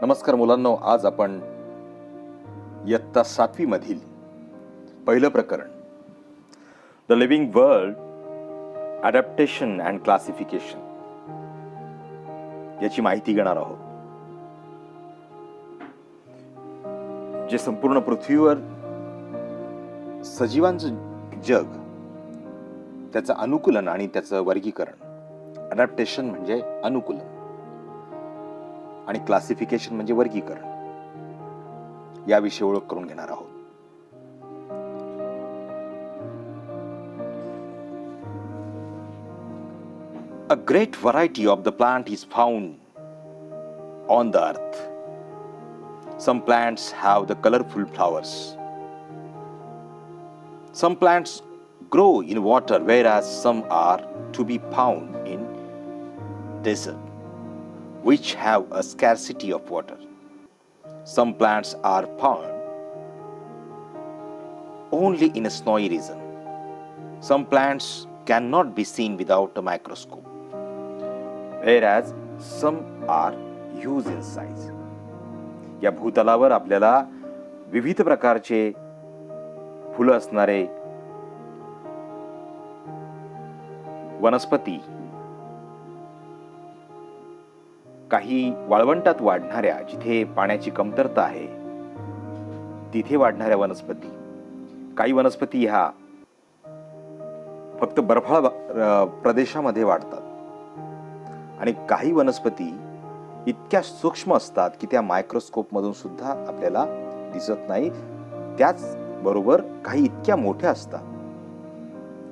नमस्कार मुलांनो, आज आपण इयत्ता 7वी मधील पहिलं प्रकरण the living world adaptation and classification याची माहिती घेणार आहोत. जे संपूर्ण पृथ्वीवर सजीवांचं जग, त्याचं अनुकूलन आणि त्याचं वर्गीकरण. अडॅप्टेशन म्हणजे अनुकूलन आणि क्लासिफिकेशन म्हणजे वर्गीकरण, याविषयी ओळख करून घेणार आहोत. A great variety of the plant is found on the earth. Some plants have the colorful flowers. Some plants grow in water, whereas some are to be found in desert, which have a scarcity of water. Some plants are found only in a snowy region. Some plants cannot be seen without a microscope, whereas some are huge in size. या भूतलावर आपल्याला विविध प्रकारचे फुलं असणारे वनस्पती, काही वाळवंटात वाढणाऱ्या, जिथे पाण्याची कमतरता आहे तिथे वाढणाऱ्या वनस्पती, काही वनस्पती ह्या फक्त बर्फाळ प्रदेशामध्ये वाढतात आणि काही वनस्पती इतक्या सूक्ष्म असतात की त्या मायक्रोस्कोप मधून सुद्धा आपल्याला दिसत नाही. त्याच बरोबर काही इतक्या मोठ्या असतात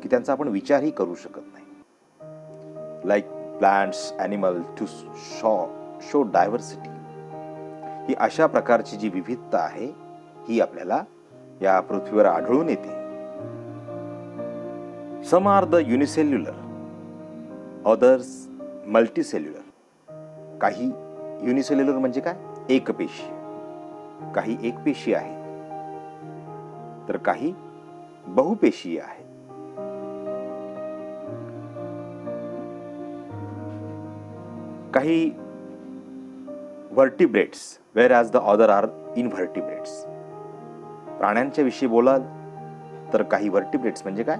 की त्यांचा आपण विचारही करू शकत नाही. Like plants, animal to show diversity. ही अशा प्रकारची जी विविधता आहे ही आपल्याला या पृथ्वीवर आढळून येते. Some are the unicellular, others multicellular. काही युनिसेल्युलर म्हणजे काय? एकपेशी. काही एकपेशी आहे तर काही बहुपेशीय आहे. काही vertebrates, whereas the other are invertebrates. प्राण्यांच्या विषयी बोलाल तर काही व्हर्टिब्रेट्स म्हणजे काय?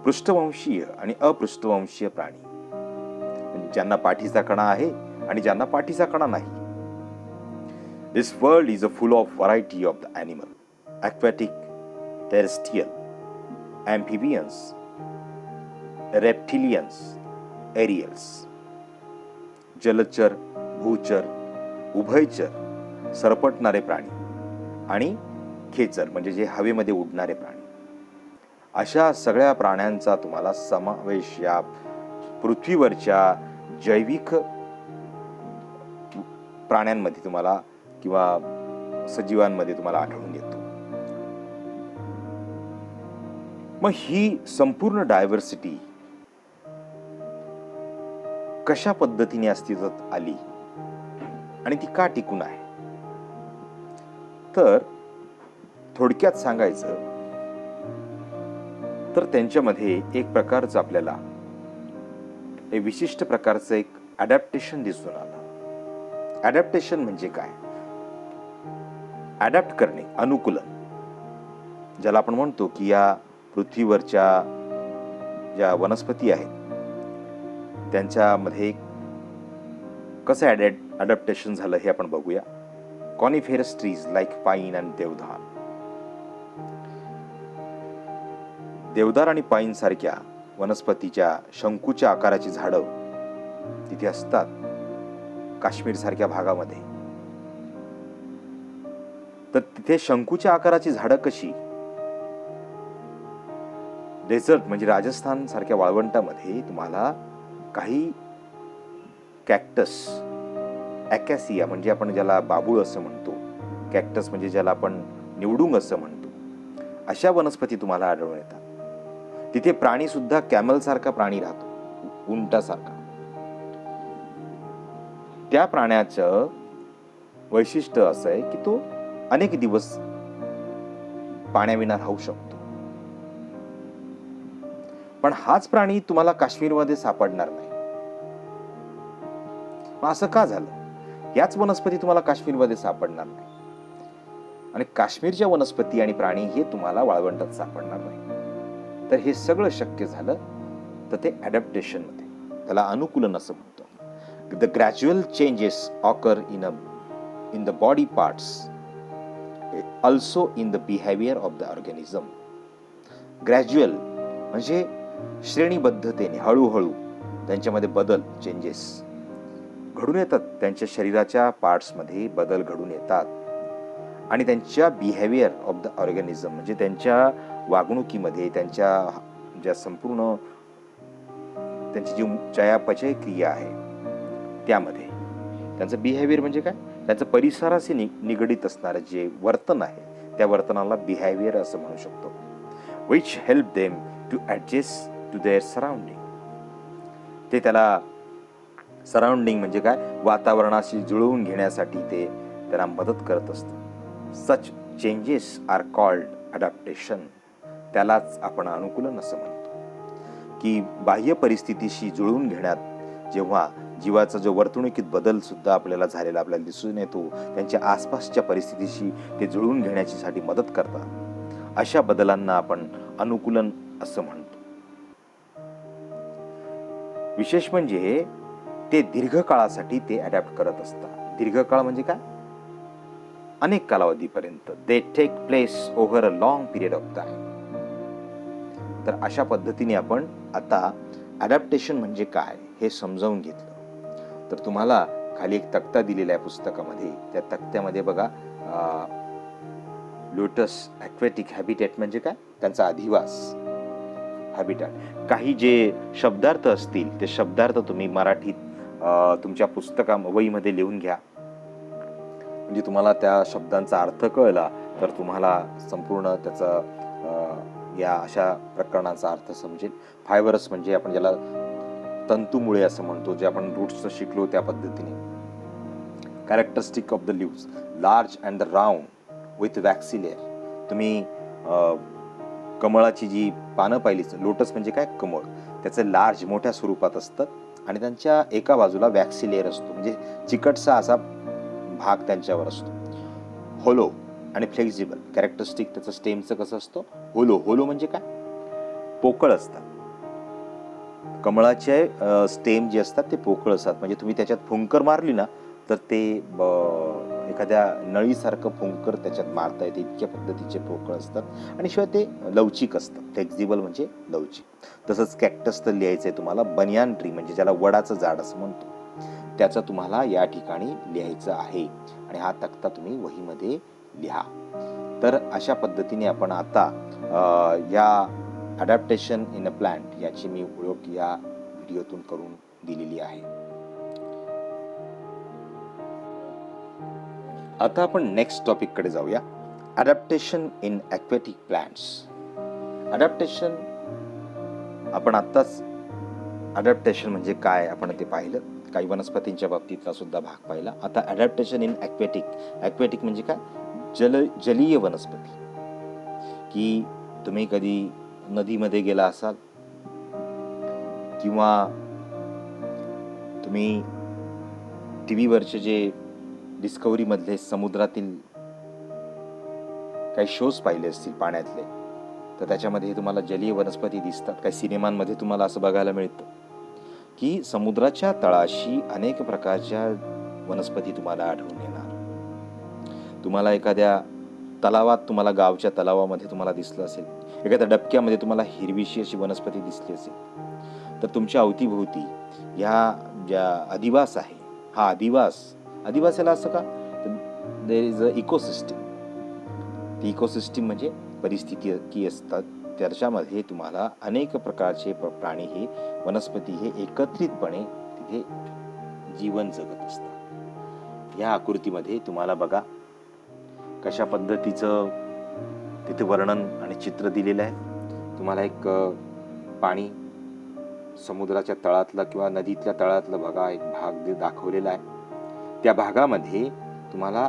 पृष्ठवंशीय आणि अपृष्ठवंशीय प्राणी, ज्यांना पाठीचा कणा आहे आणि ज्यांना पाठीचा कणा नाही. This world is a full of variety of the animal, aquatic, terrestrial, amphibians, reptilians, aerials. जलचर, भूचर, उभयचर, सरपटणारे प्राणी आणि खेचर म्हणजे जे हवेमध्ये उडणारे प्राणी. अशा सगळ्या प्राण्यांचा तुम्हाला समावेश या पृथ्वीवरच्या जैविक प्राण्यांमध्ये तुम्हाला किंवा सजीवांमध्ये तुम्हाला आढळून येतो. मग ही संपूर्ण डायव्हर्सिटी कशा पद्धतीने अस्तित्वात आली आणि ती का टिकून आहे? तर थोडक्यात सांगायचं तर त्यांच्यामध्ये एक प्रकारचं आपल्याला एक विशिष्ट प्रकारचं एक अडॅप्टेशन दिसून आलं. अडॅप्टेशन म्हणजे काय? अडॅप्ट करणे, अनुकूलन, ज्याला आपण म्हणतो की या पृथ्वीवरच्या ज्या वनस्पती आहेत त्यांच्यामध्ये कसं अडॅप्टेशन झालं हे आपण बघूया. Coniferous trees like pine and देवदार. देवदार आणि पाईन सारख्या वनस्पतीच्या शंकूच्या आकाराची झाडं तिथे असतात काश्मीर सारख्या भागामध्ये. तर तिथे शंकूच्या आकाराची झाडं कशी? डेझर्ट म्हणजे राजस्थान सारख्या वाळवंटामध्ये तुम्हाला काही कॅक्टस, ॲकॅसिया म्हणजे आपण ज्याला बाबूळ असं म्हणतो, कॅक्टस म्हणजे ज्याला आपण निवडुंग असं म्हणतो, अशा वनस्पती तुम्हाला आढळून येतात. तिथे प्राणी सुद्धा कॅमल सारखा प्राणी राहतो, उंटासारखा. त्या प्राण्याचं वैशिष्ट्य असं आहे की तो अनेक दिवस पाण्याविना राहू शकतो. पण हाच प्राणी तुम्हाला काश्मीरमध्ये सापडणार नाही. मग असं का झालं? याच वनस्पती तुम्हाला काश्मीरमध्ये सापडणार नाही, आणि काश्मीरच्या वनस्पती आणि प्राणी हे तुम्हाला वाळवंटात सापडणार नाही. तर हे सगळं शक्य झालं तर ते ॲडॅप्टेशन मध्ये, त्याला अनुकूलन असं म्हणतो. The gradual changes occur in the body parts, also in the behaviour of the organism. Gradual म्हणजे श्रेणीबद्धतेने, हळूहळू त्यांच्यामध्ये बदल, चेंजेस घडून येतात, त्यांच्या शरीराच्या पार्ट्समध्ये बदल घडून येतात, आणि त्यांच्या बिहेवियर ऑफ द ऑर्गॅनिझम म्हणजे त्यांच्या वागणुकीमध्ये, त्यांच्या ज्या संपूर्ण त्यांची जी चयापचय क्रिया आहे त्यामध्ये, त्यांचं बिहेवियर म्हणजे काय, त्यांचं परिसराशी निगडित असणारं जे वर्तन आहे त्या वर्तनाला बिहेवियर असं म्हणू शकतो. Which help them to adjust to their surrounding. ते त्याला सराउंडिंग म्हणजे काय, वातावरणाशी जुळवून घेण्यासाठी ते त्यांना मदत करत असतं. Such changes are called adaptation. त्यालाच आपण अनुकूलन असं म्हणतो, की बाह्य परिस्थितीशी जुळवून घेण्यात जेव्हा जीवाचा जो वर्तणुकीत बदल सुद्धा आपल्याला झालेला आपल्याला दिसून येतो, त्यांच्या आसपासच्या परिस्थितीशी ते जुळवून घेण्याची मदत करतात, अशा बदलांना आपण अनुकूलन असं म्हणतो. विशेष म्हणजे ते दीर्घकाळासाठी ते अडॅप्ट करत असतात. दीर्घकाळ म्हणजे काय, अनेक कालावधीपर्यंत. They take place over a long period of time. तर अशा पद्धतीने आपण आता अडॅप्टेशन म्हणजे काय हे समजावून घेतलं. तर तुम्हाला खाली एक तक्ता दिलेला आहे पुस्तकामध्ये. त्या तक्त्यामध्ये बघा, लोटस ॲक्वेटिक हॅबिटॅट म्हणजे काय, त्यांचा अधिवास, हॅबिटॅट. काही जे शब्दार्थ असतील ते शब्दार्थ तुम्ही मराठीत तुमच्या वहीमध्ये लिहून घ्या, म्हणजे तुम्हाला त्या शब्दांचा अर्थ कळला तर तुम्हाला संपूर्ण त्याचा या अशा प्रकरणाचा अर्थ समजेल. फायबरस म्हणजे आपण ज्याला तंतुमुळे असं म्हणतो, जे आपण रूट्स शिकलो त्या पद्धतीने. Characteristic of the leaves, large and the round with waxy layer. तुम्ही कमळाची जी पानं पाहिली, लोटस म्हणजे काय, कमळ, त्याचे लार्ज मोठ्या स्वरूपात असतात आणि त्यांच्या एका बाजूला वॅक्सी लेअर असतो, म्हणजे चिकटसा असा भाग त्यांच्यावर असतो. होलो आणि फ्लेक्झिबल. कॅरेक्टरिस्टिक त्याचं स्टेमचं कसं असतं, होलो. होलो म्हणजे काय, पोकळ असतात. कमळाचे स्टेम जे असतात ते पोकळ असतात, म्हणजे तुम्ही त्याच्यात फुंकर मारली ना तर ते एखाद्या नळीसारखं फुंकर त्याच्यात मारता येते, इतक्या पद्धतीचे पोकळ असतात. आणि शिवाय ते लवचिक असतात. फ्लेक्झिबल म्हणजे लवचिक. तसंच कॅक्टस तर लिहायचंय तुम्हाला. बनियान ट्री म्हणजे ज्याला वडाचं झाड असं म्हणतो, त्याचं तुम्हाला या ठिकाणी लिहायचं आहे, आणि हा तक्ता तुम्ही वहीमध्ये लिहा. तर अशा पद्धतीने आपण आता या अडॅप्टेशन इन अ प्लांट याची मी ओळख या व्हिडिओतून करून दिलेली आहे. आता आपण नेक्स्ट टॉपिक कडे जाऊया. Adaptation in aquatic plants. Adaptation आपण आत्ताच अडॅप्टेशन म्हणजे काय आपण ते पाहिलं. काही वनस्पतींच्या बाबतीतला सुद्धा भाग पाहिला. आता अडॅप्टेशन इन ॲक्वेटिक. ॲक्वेटिक म्हणजे काय, जलीय वनस्पती. की तुम्ही कधी नदीमध्ये गेला असाल किंवा तुम्ही टीव्हीवरचे जे डिस्कव्हरी मधले समुद्रातील काही शोज पाहिले असतील पाण्यातले, तर त्याच्यामध्ये तुम्हाला जलीय वनस्पती दिसतात. काही सिनेमांमध्ये तुम्हाला असं बघायला मिळतं की समुद्राच्या तळाशी अनेक प्रकारच्या वनस्पती तुम्हाला आढळून येणार. तुम्हाला एखाद्या तलावात, तुम्हाला गावच्या तलावामध्ये तुम्हाला दिसलं असेल, एखाद्या डबक्यामध्ये तुम्हाला हिरवीशी अशी वनस्पती दिसली असेल, तर तुमच्या अवतीभोवती ह्या ज्या अधिवास आहे, हा अधिवास याला असं का, देयर इज अ इकोसिस्टीम. ती इकोसिस्टीम म्हणजे परिस्थिती की असतात, त्याच्यामध्ये तुम्हाला अनेक प्रकारचे प्राणी हे, वनस्पती हे एकत्रितपणे तिथे जीवन जगत असतात. या आकृतीमध्ये तुम्हाला बघा कशा पद्धतीचं तिथे वर्णन आणि चित्र दिलेलं आहे. तुम्हाला एक पाणी, समुद्राच्या तळातला किंवा नदीतल्या तळातला बघा एक भाग दाखवलेला आहे. त्या भागामध्ये तुम्हाला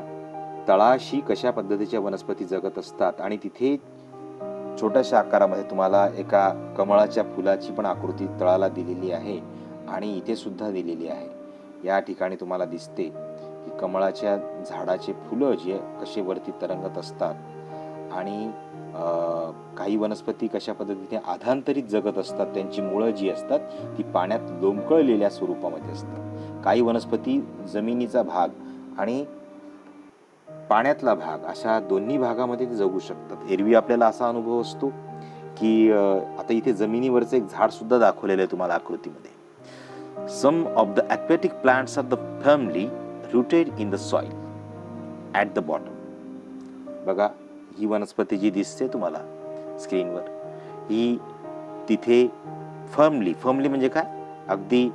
तळाशी कशा पद्धतीच्या वनस्पती जगत असतात, आणि तिथे छोट्याशा आकारामध्ये तुम्हाला एका कमळाच्या फुलाची पण आकृती तळाला दिलेली आहे, आणि इथे सुद्धा दिलेली आहे. या ठिकाणी तुम्हाला दिसते की कमळाच्या झाडाचे फुलं जे कसे वरती तरंगत असतात आणि काही वनस्पती कशा पद्धतीने आधांतरित जगत असतात, त्यांची मुळं जी असतात ती पाण्यात लोंबकळलेल्या स्वरूपामध्ये असतात. काही वनस्पती जमिनीचा भाग आणि पाण्यातला भाग अशा दोन्ही भागामध्ये ते जगू शकतात. एरवी आपल्याला असा अनुभव असतो की आता इथे जमिनीवरचं एक झाड सुद्धा दाखवलेलं आहे तुम्हाला आकृतीमध्ये. Some of the aquatic plants are the firmly rooted in the soil at the bottom. बघा, ही वनस्पती जी दिसते तुम्हाला स्क्रीनवर, ही तिथे फर्मली म्हणजे काय, अगदी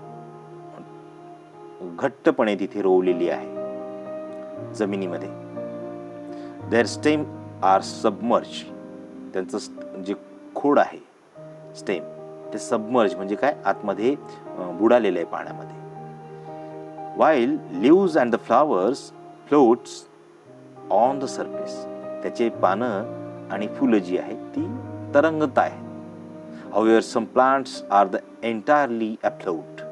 घट्टपणे तिथे रोवलेली आहे जमिनीमध्ये. देअर स्टेम आर सबमर्ज, त्यांचं जे खोड आहे स्टेम ते सबमर्ज म्हणजे काय, आतमध्ये बुडालेलं आहे पाण्यामध्ये. while leaves and the flowers floats on the surface, त्याचे पानं आणि फुलं जी आहेत ती तरंगत आहेत. however some plants are the entirely afloat,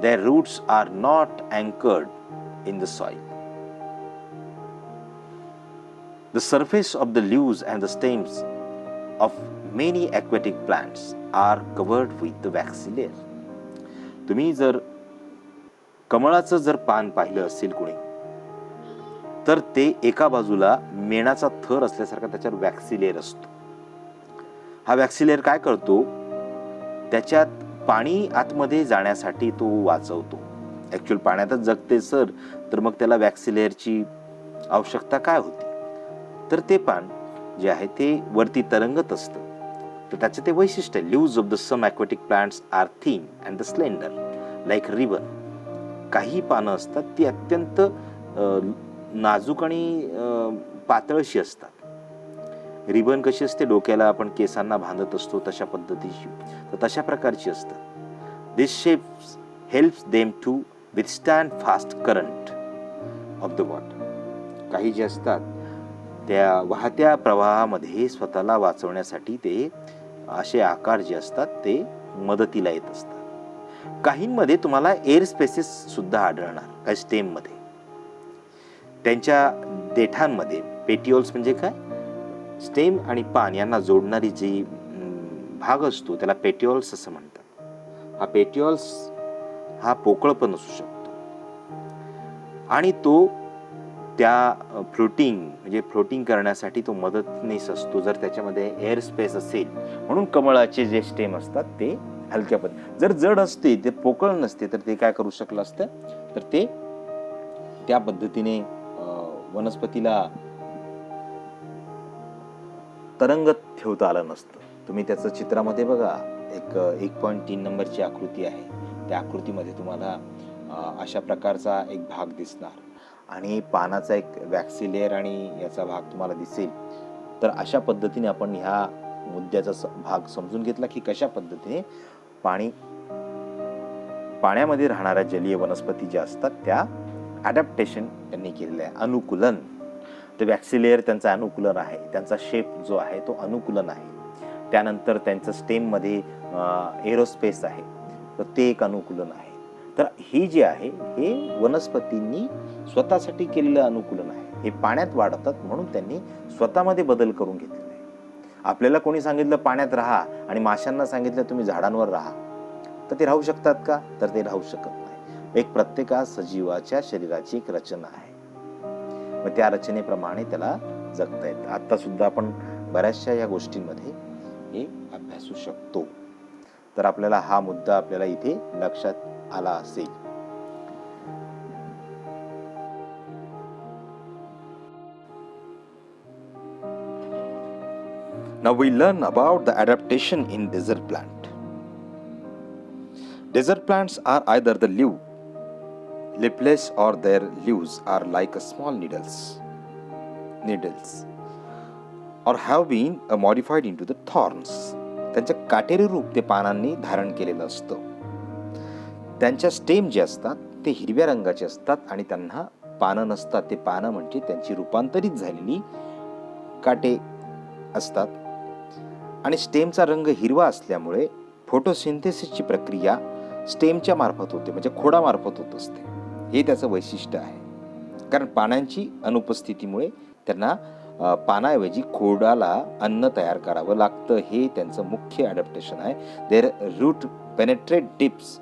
their roots are not anchored in the soil. The surface of the leaves and the stems of many aquatic plants are covered with the waxy layer. तुम्ही जर कमळाचं जर पान पाहिलं असेल कोणी, तर ते एका बाजूला मेणाचा थर असल्यासारखा त्याच्यावर वॅक्सी लेअर असतो. हा वॅक्सी लेअर काय करतो, त्याच्यात पाणी आतमध्ये जाण्यासाठी तो वाचवतो. ऍक्च्युअल पाण्यातच जगते सर, तर मग त्याला वॅक्सी लेअरची आवश्यकता काय होती. तर ते पान जे आहे ते वरती तरंगत असतं. तर त्याचे ते वैशिष्ट्य, leaves of the some aquatic plants are thin and the slender like ribbon. काही पानं असतात ती अत्यंत नाजूक आणि पातळशी असतात. रिबन कशी असते, डोक्याला आपण केसांना बांधत असतो तशा पद्धतीची, तर तशा प्रकारची असतात. This shapes helps them to withstand fast current of the water. काही जे असतात त्या वाहत्या प्रवाहामध्ये स्वतःला वाचवण्यासाठी ते असे आकार जे असतात ते मदतीला येत असतात. काहींमध्ये तुम्हाला एअर स्पेसेस सुद्धा आढळणार, काही स्टेममध्ये. त्यांच्या देठांमध्ये पेटिओल्स म्हणजे काय, स्टेम आणि पान यांना जोडणारी जी भाग असतो त्याला पेटिओल्स असं म्हणतात. हा पेटिओल्स हा पोकळ पण असू शकतो आणि तो त्या फ्लोटिंग करण्यासाठी तो मदतनीस असतो जर त्याच्यामध्ये एअर स्पेस असेल. म्हणून कमळाचे जे स्टेम असतात ते हलक्या जर जड असते, ते पोकळ नसते, तर ते काय करू शकलं असतं, तर ते त्या पद्धतीने वनस्पतीला तरंगत ठेवता आलं नसतं. तुम्ही त्याचं चित्रामध्ये बघा, 1.3 नंबरची आकृती आहे. त्या आकृतीमध्ये तुम्हाला अशा प्रकारचा एक भाग दिसणार आणि पानाचा एक वॅक्सी लेअर आणि याचा भाग तुम्हाला दिसेल. तर अशा पद्धतीने आपण ह्या मुद्द्याचा भाग समजून घेतला की कशा पद्धतीने पाण्यामध्ये राहणाऱ्या जलीय वनस्पती ज्या असतात त्या ॲडॅप्टेशन त्यांनी केलेलं आहे, अनुकूलन. तर वॅक्सी लेअर त्यांचं अनुकूलन आहे, त्यांचा शेप जो आहे तो अनुकूलन आहे. त्यानंतर त्यांचं स्टेममध्ये एरोस्पेस आहे, तर ते एक अनुकूलन आहे. तर हे जे आहे हे वनस्पतींनी स्वतःसाठी केलेलं अनुकूलन आहे. हे पाण्यात वाढतात म्हणून त्यांनी स्वतःमध्ये बदल करून घेतलेले आहे. आपल्याला कोणी सांगितलं पाण्यात राहा आणि माशांना सांगितलं तुम्ही झाडांवर राहा, तर ते राहू शकतात का, तर ते राहू शकत नाही. एक प्रत्येका सजीवाच्या शरीराची एक रचना आहे, मग त्या रचनेप्रमाणे त्याला जगता येतं. आता सुद्धा आपण बऱ्याचशा या गोष्टींमध्ये हे अभ्यासू शकतो. तर आपल्याला हा मुद्दा आपल्याला इथे लक्षात आला असेल. Now we learn about the adaptation in desert plant. Desert plants are either the leafless or their leaves are like a small needles or have been modified into the thorns. त्यांचे काटेरी रूप ते पानांनी धारण केलेलं असतं. त्यांच्या स्टेम जे असतात ते हिरव्या रंगाचे असतात आणि त्यांना पानं नसतात. ते पानं म्हणजे त्यांची रूपांतरित झालेली काटे असतात आणि स्टेमचा रंग हिरवा असल्यामुळे फोटोसिंथेसिसची प्रक्रिया स्टेमच्या मार्फत होते, म्हणजे खोडामार्फत होत असते. हे त्याचं वैशिष्ट्य आहे. कारण पानांची अनुपस्थितीमुळे त्यांना पानाऐवजी खोडाला अन्न तयार करावं लागतं. हे त्यांचं मुख्य अडॅप्टेशन आहे. Their root penetrate deeps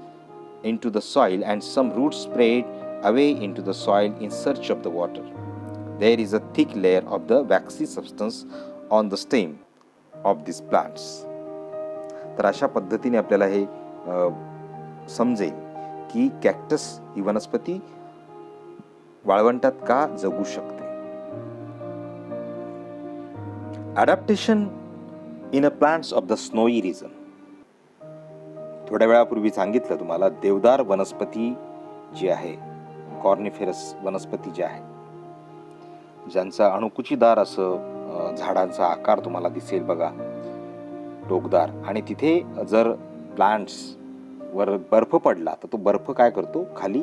into the soil and some roots spread away into the soil in search of the water. There is a thick layer of the waxy substance on the stem of these plants. तर अशा पद्धतीने आपल्याला हे समजेल की cactus ही वनस्पती वाळवंटात का जगू शकते. Adaptation in a plants of the snowy region. थोड्या वेळापूर्वी सांगितलं तुम्हाला, देवदार वनस्पती जी आहे, कॉर्निफेरस वनस्पती जी आहे, ज्यांचा अणुकुचीदार असं झाडांचा आकार तुम्हाला दिसेल बघा, टोकदार, आणि तिथे जर प्लांट्स वर बर्फ पडला तर तो बर्फ काय करतो, खाली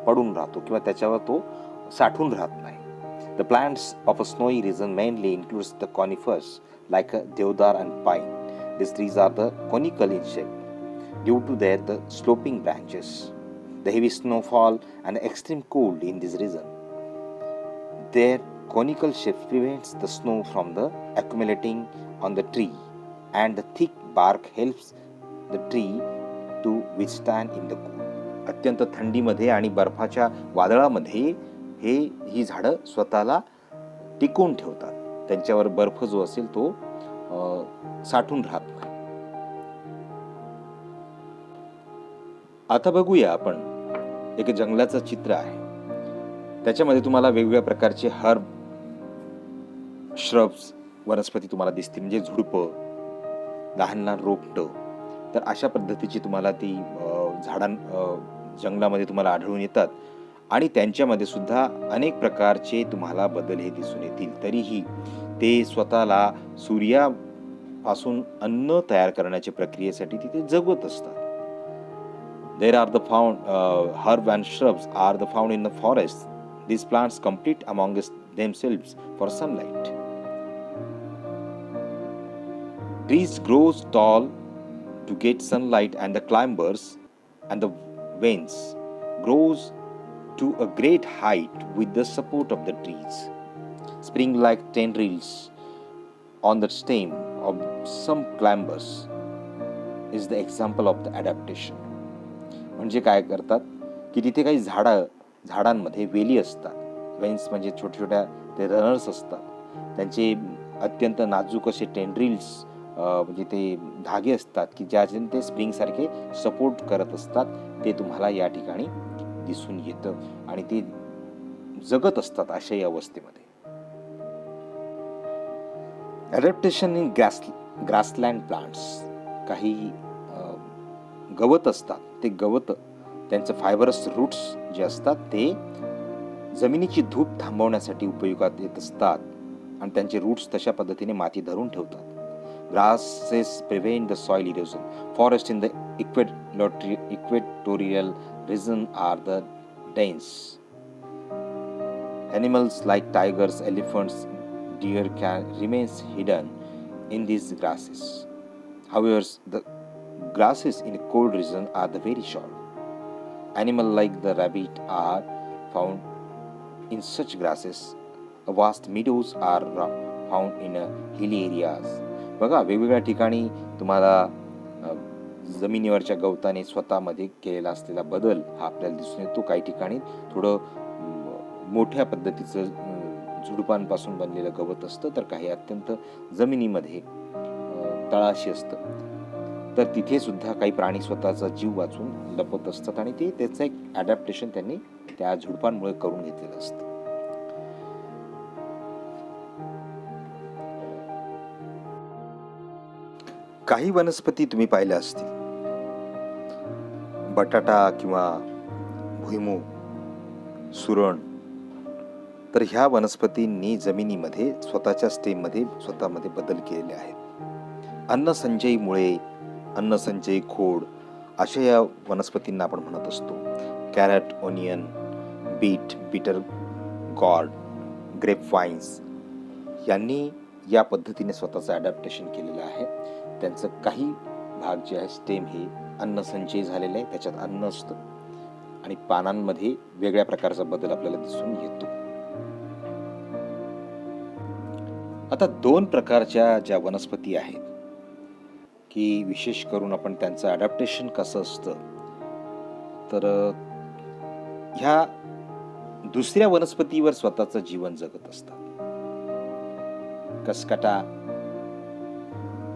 पडून राहतो किंवा त्याच्यावर तो साठून राहत नाही. The plants of a snowy region mainly includes the conifers like deodar and pine. These trees are the conical in shape due to the sloping branches, the heavy snowfall and extreme cold in this region. Their conical shape prevents the snow from the accumulating on the tree, and the thick bark helps the tree to withstand in the cold. अत्यंत थंडीमध्ये आणि बर्फाच्या वादळामध्ये ही झाडं स्वतःला टिकवून ठेवतात. त्यांच्यावर बर्फ जो असेल तो साठून राहत नाही. आता बघूया आपण एक जंगलाचं चित्र आहे. त्याच्यामध्ये तुम्हाला वेगवेगळ्या प्रकारचे हर्ब, श्रब्स, वनस्पती तुम्हाला दिसतील, म्हणजे झुडपं, लहान लहान रोपटं. तर अशा पद्धतीची तुम्हाला ती जंगलामध्ये तुम्हाला आढळून येतात आणि त्यांच्यामध्ये सुद्धा अनेक प्रकारचे तुम्हाला बदल हे दिसून येतील. तरीही ते स्वतःला सूर्यापासून अन्न तयार करण्याच्या प्रक्रियेसाठी तिथे जगत असतात. There are the found herb and shrubs are the found in the forest. These plants compete among themselves for sunlight. Trees grow tall to get sunlight, and the climbers and the vines grows to a great height with the support of the trees. Spring-like tendrils on the stem of some climbers is the example of the adaptation. म्हणजे काय करतात की तिथे काही झाडांमध्ये वेली असतात. Veins म्हणजे छोट्या छोट्या ते रनर्स असतात. त्यांचे अत्यंत नाजूक असे टेंड्रिल्स म्हणजे ते धागे असतात की ज्याचे ते स्प्रिंग सारखे सपोर्ट करत असतात. ते तुम्हाला या ठिकाणी दिसून येतं आणि ते जगत असतात अशा या अवस्थेमध्ये. Adaptation in grassland plants. काही गवत असतात, ते गवत त्यांचं फायबरस रूट्स जे असतात ते जमिनीची धूप थांबवण्यासाठी उपयोगात येत असतात आणि त्यांचे रूट्स तशा पद्धतीने माती धरून ठेवतात. Grasses prevent the soil erosion. Forest in the equatorial region are the dense. Animals like tigers, elephants, deer can remain hidden in these grasses. However, the grasses in cold region are the very short. Animals like the rabbit are found in such grasses. Vast meadows are found in hilly areas. बघा, वेगवेगळ्या ठिकाणी तुम्हाला जमिनीवरच्या गवताने स्वतःमध्ये केलेला असलेला बदल हा आपल्याला दिसून येतो. काही ठिकाणी थोडं मोठ्या पद्धतीचं झुडपांपासून बनलेलं गवत असतं, तर काही अत्यंत जमिनीमध्ये तळाशी असतं. तर तिथे सुद्धा काही प्राणी स्वतःचा जीव वाचून लपत असतात आणि ते त्याचं एक ॲडॅप्टेशन त्यांनी त्या झुडपांमुळे करून घेतलेलं असतं. काही वनस्पती तुम्ही पाहिल्या असतील, बटाटा किंवा भुईमूग, सुरण. तर ह्या वनस्पतींनी जमिनीमध्ये स्वतःच्या स्टेममध्ये स्वतःमध्ये बदल केलेले आहेत. अन्नसंचयीमुळे, अन्नसंचयी खोड अशा या वनस्पतींना आपण म्हणत असतो. कॅरट, ओनियन, बीट, बिटर गॉर्ड, ग्रेपवाईन्स यांनी या पद्धतीने स्वतःचं ॲडॅप्टेशन केलेलं आहे. त्यांचं काही भाग जे आहे स्टेम हे अन्नसंचयी झालेलं आहे, त्याच्यात अन्न असतं आणि पानांमध्ये वेगळ्या प्रकारचा बदल आपल्याला दिसून येतो. आता 2 प्रकारच्या ज्या वनस्पती आहेत की विशेष करून आपण त्यांचं अडॅप्टेशन कसं असतं, तर ह्या दुसऱ्या वनस्पतीवर स्वतःचं जीवन जगत असतात. कसकटा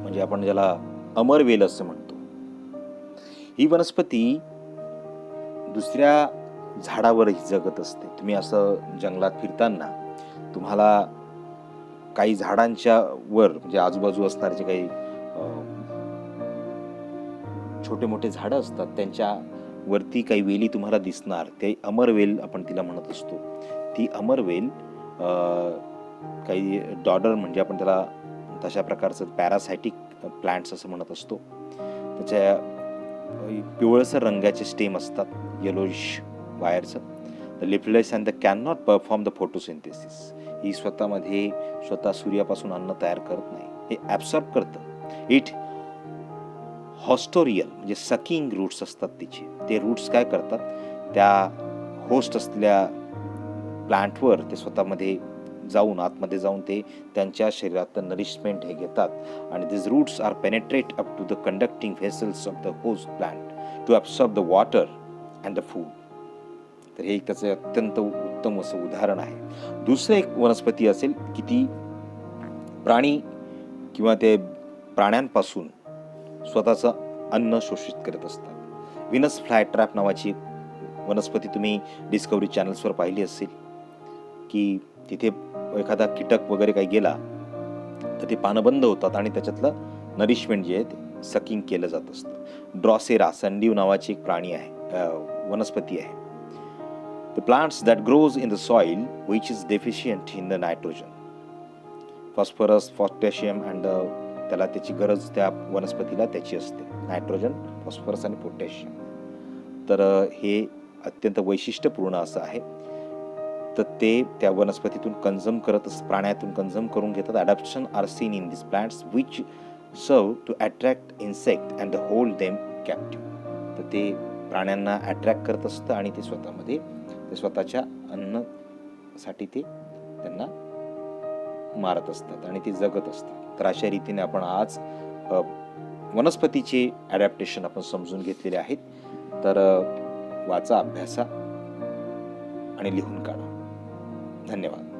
म्हणजे आपण ज्याला अमरवेल असं म्हणतो, ही वनस्पती दुसऱ्या झाडावरही जगत असते. तुम्ही असं जंगलात फिरताना तुम्हाला काही झाडांच्या वर म्हणजे आजूबाजू असणारे जे काही छोटे मोठे झाडं असतात त्यांच्या वरती काही वेली तुम्हाला दिसणार. ते अमरवेल आपण तिला म्हणत असतो. ती अमरवेल काही डॉडर म्हणजे आपण त्याला तशा प्रकारचं पॅरासायटिक प्लांट्स असं म्हणत असतो. त्याच्या पिवळसर रंगाचे स्टेम असतात, येलोइश वायरचं. The leafless and the can not perform the photosynthesis. ही स्वतः सूर्यापासून अन्न तयार करत नाही, हे ॲब्सॉर्ब करतं. इट हॉस्टोरियल म्हणजे सकिंग रूट्स असतात तिचे. ते रूट्स काय करतात, त्या होस्ट असलेल्या प्लांटवर ते स्वतःमध्ये आतमध्ये जाऊन ते त्यांच्या शरीरातलं नरिशमेंट हे घेतात आणि this roots are penetrate up to the conducting vessels of the host plant to absorb the water and the food. तर हे एक त्याचं अत्यंत उत्तम असं उदाहरण आहे. दुसरं एक वनस्पती असेल की ती प्राणी किंवा ते प्राण्यांपासून स्वतःचं अन्न शोषित करत असतात. व्हीनस फ्लायट्रॅप नावाची वनस्पती तुम्ही डिस्कवरी चॅनल्सवर पाहिली असेल की तिथे एखादा कीटक वगैरे काही गेला तर ते पानं बंद होतात आणि त्याच्यातलं नरिशमेंट जे आहे ते सकिंग केलं जात असतं. ड्रॉसेरा संडीव नावाची एक प्राणी आहे, वनस्पती आहे. The plants that grows in the soil which is deficient in the nitrogen, phosphorus, potassium and त्याला त्याची गरज त्या वनस्पतीला त्याची असते, नायट्रोजन, फॉस्फरस आणि पोटॅशियम. तर हे अत्यंत वैशिष्ट्यपूर्ण असं आहे. तर ते त्या वनस्पतीतून कंझ्युम प्राण्यातून कंझ्युम करून घेतात. Adaptation are seen in this plants which serve to attract insect and hold them captive. तर ते प्राण्यांना अट्रॅक्ट करत असतं आणि ते स्वतःच्या अन्नासाठी ते त्यांना मारत असतात आणि ते जगत असतात. तर अशा रीतीने आपण आज वनस्पतीचे अडॅप्टेशन आपण समजून घेतलेले आहेत. तर वाचा, अभ्यासा आणि लिहून काढा. धन्यवाद.